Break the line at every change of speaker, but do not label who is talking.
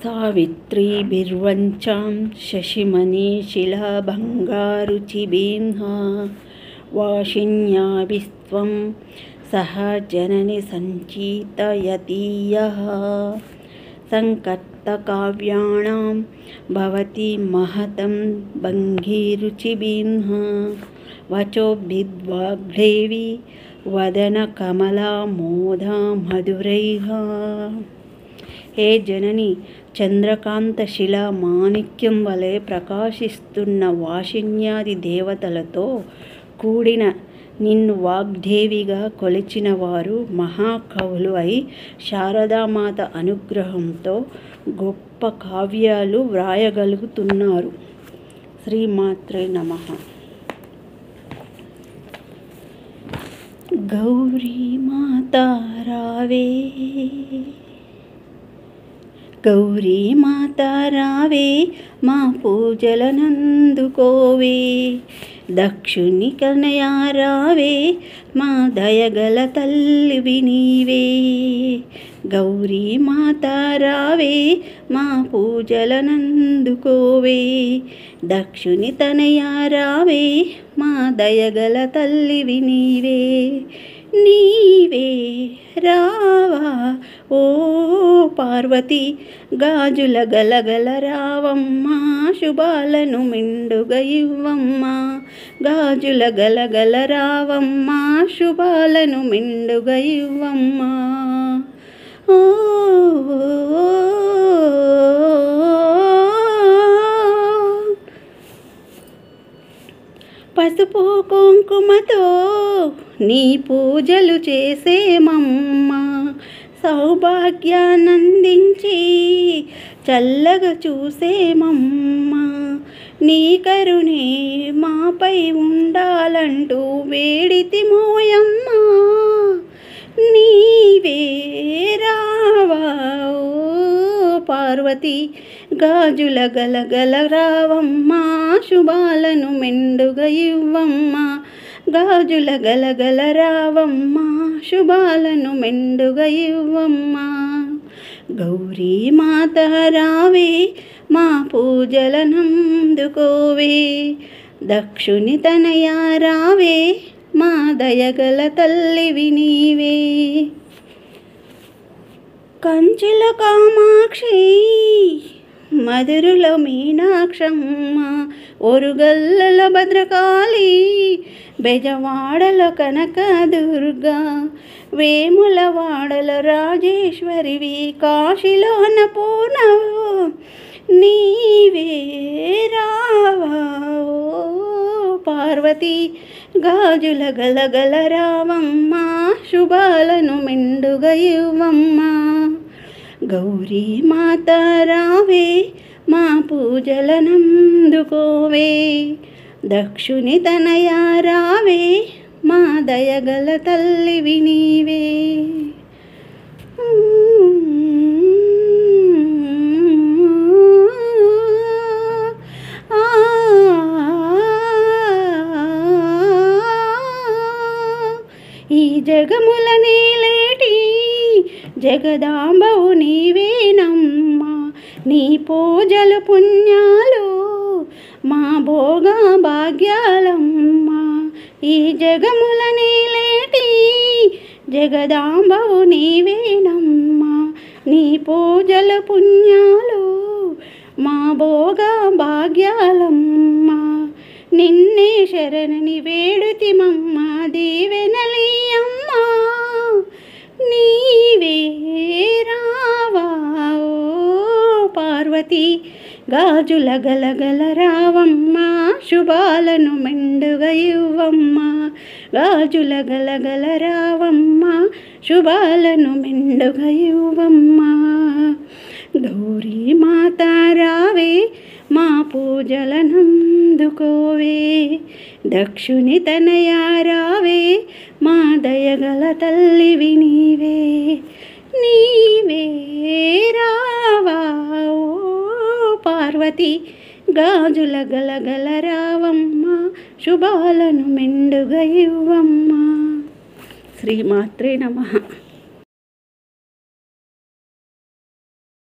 सावित्रीभिर्वञ्चां शशिमणिशिलाभङ्गारुचिभिर्हा वाशिन्याभिस्त्वं सह जननि सञ्चितयतीयः सङ्कर्तकाव्याणां भवति महतं भङ्गिरुचिभिर्हा वचोभिद्वाग्देवी वदनकमलामोदा मधुरैः। हे जननी, చంద్రకాంత శిల మాణిక్యం వలె ప్రకాశిస్తున్న వాషిన్యాది దేవతలతో కూడిన నిన్ను వాగ్దేవిగా కొలిచిన వారు మహాకవులు అయి శారదామాత అనుగ్రహంతో గొప్ప కావ్యాలు వ్రాయగలుగుతున్నారు. శ్రీమాత్రే నమః. గౌరీ మాత రావే, గౌరీ మాత రావే, మా పూజలనందుకోవే. దక్షుని కనయా రావే, మా దయగల తల్లివి నీవే. గౌరీ మాత రావే, మా పూజలనందుకోవే. దక్షుని తనయా రావే, మా దయగల తల్లివి నీవే. నీవే రావా ఓ పార్వతి, గాజుల గలగల రావమ్మా, శుభాలను మెండుగా ఇవ్వమ్మా. గాజుల గలగల రావమ్మా, శుభాలను మెండుగా ఇవ్వమ్మా. ఓ పసుపు కుంకుమతో నీ పూజలు చేసేమమ్మా. సౌభాగ్యానందించి చల్లగా చూసేమమ్మా. నీ కరుణే మాపై ఉండాలంటూ వేడితిమోయమ్మా. నీవే రావా ఓ పార్వతి, గాజుల గలగల రావమ్మా, శుభాలను మెండుగా ఇవ్వమ్మా. గాజుల గలగల రావమ్మా, శుభాలను మెండుగా ఇవ్వమ్మా. గౌరీ మాత రావే, మా పూజలనందుకోవే. దక్షుని తనయా రావే, మా దయగల తల్లివి నీవే. కంచిల కామాక్షి, మధురుల మీనాక్షమ్మ, ఒరుగల్లల భద్రకాళి, బెజవాడల కనకదుర్గా, వేముల వాడల రాజేశ్వరివి, కాశీలో అన్నపూర్ణవు నీవే. రావా ఓ పార్వతి, గాజుల గలగల రావమ్మా, శుభాలను మెండుగా ఇవ్వమ్మా. గౌరీ మాత రావే, మా పూజలనందుకోవే. దక్షుని తనయా రావే, మా దయగల తల్లివి నీవే. ఈ జగముల నీలేటి జగదాంబవు నీవేనమ్మా. నీ పూజలు పుణ్యాలు మా భోగ భాగ్యాలమ్మా. ఈ జగముల నీలేటి జగదాంబవు నీవేనమ్మా. నీ పూజలు పుణ్యాలు మా భోగ భాగ్యాలమ్మా. నిన్నే శరణని వేడుతిమమ్మా, దీవెనలీయమ్మా. నీవే రావా ఓ పార్వతి, గాజుల గలగల రావమ్మా, శుభాలను మెండుగా ఇవ్వమ్మా. గాజుల గలగల రావమ్మా, శుభాలను మెండుగా ఇవ్వమ్మా. గౌరీ మాత రావే, మా పూజలనందుకోవే. దక్షుని తనయా రావే, మా దయగల తల్లివి నీవే. నీవే రావా ఓ పార్వతి, గాజుల గలగల రావమ్మా, శుభాలను మెండుగా ఇవ్వమ్మా. శ్రీమాత్రే నమః.